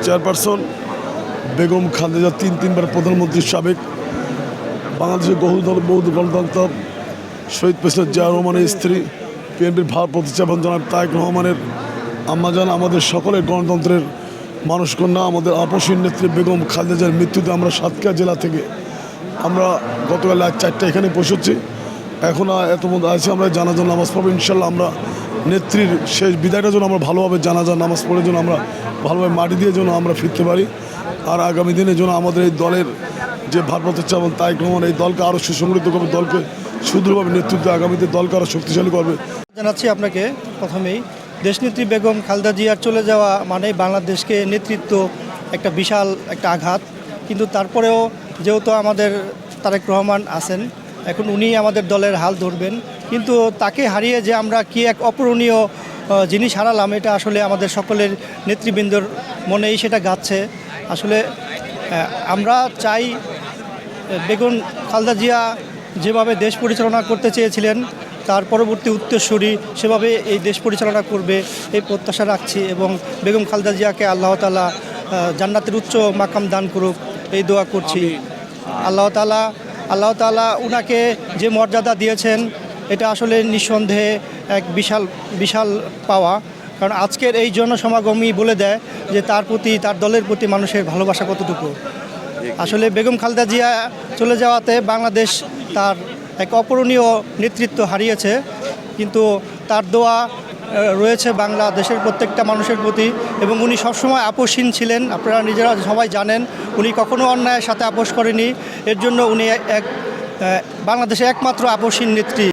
Chairperson Begum Khaleda তিনবার প্রধানমন্ত্রী, সাবেক বাংলাদেশের বহু গণতন্ত্র শহীদ প্রেসিডেন্ট জিয়া রহমানের স্ত্রী, বিএনপির ভারপ্রাপ্ত চেয়ারম্যান জনাব তারেক রহমানের আম্মাজান, আমাদের সকলের গণতন্ত্রের মানুষকন্যা, আমাদের আপসীর নেত্রী বেগম খালেদার মৃত্যুতে আমরা সাতক্ষীরা জেলা থেকে আমরা গতকাল 4টা এখানে বসেছি। এখন এত মধ্যে আছে আমরা জানাজার নামাজ পড়বো। ইনশাল্লাহ আমরা নেত্রীর শেষ বিদায়টার জন্য আমরা ভালোভাবে জানাজার নামাজ পড়ার জন্য আমরা ভালোভাবে মাটি দিয়ে যেন আমরা ফিরতে পারি। আর আগামী দিনের জন্য আমাদের এই দলের যে ভারপ্রাপ্ত চেয়ারম্যান তারেক রহমান এই দলকে আরও সুসংগঠিত করবে, দলকে সুদৃঢ়ভাবে নেতৃত্ব আগামীতে দলকে আরও শক্তিশালী করবে। জানাচ্ছি আপনাকে প্রথমেই, দেশনেত্রী বেগম খালেদা জিয়ার চলে যাওয়া মানে বাংলাদেশকে নেতৃত্ব একটা বিশাল একটা আঘাত। কিন্তু তারপরেও যেহেতু আমাদের তারেক রহমান আছেন, এখন উনি আমাদের দলের হাল ধরবেন। কিন্তু তাকে হারিয়ে যে আমরা কি এক অপূরণীয় জিনিস হারালাম, এটা আসলে আমাদের সকলের নেতৃবৃন্দর মনেই সেটা গাচ্ছে। আসলে আমরা চাই বেগম খালেদা জিয়া যেভাবে দেশ পরিচালনা করতে চেয়েছিলেন, তার পরবর্তী উত্তরসূরি সেভাবে এই দেশ পরিচালনা করবে এই প্রত্যাশা রাখছি। এবং বেগম খালেদা জিয়াকে আল্লাহ তাআলা জান্নাতের উচ্চ মাকাম দান করুক এই দোয়া করছি। আল্লাহ তাআলা উনাকে যে মর্যাদা দিয়েছেন এটা আসলে নিঃসন্দেহে এক বিশাল পাওয়া। কারণ আজকের এই জনসমাগমই বলে দেয় যে তার প্রতি, তার দলের প্রতি মানুষের ভালোবাসা কতটুকু। আসলে বেগম খালেদা জিয়া চলে যাওয়াতে বাংলাদেশ তার এক অপূরণীয় নেতৃত্ব হারিয়েছে, কিন্তু তার দোয়া রয়েছে বাংলাদেশের প্রত্যেকটা মানুষের প্রতি। এবং উনি সবসময় আপোষহীন ছিলেন, আপনারা নিজেরা সবাই জানেন। উনি কখনো অন্যায়ের সাথে আপোষ করেনি। এর জন্য উনি বাংলাদেশের একমাত্র আপোষহীন নেত্রী।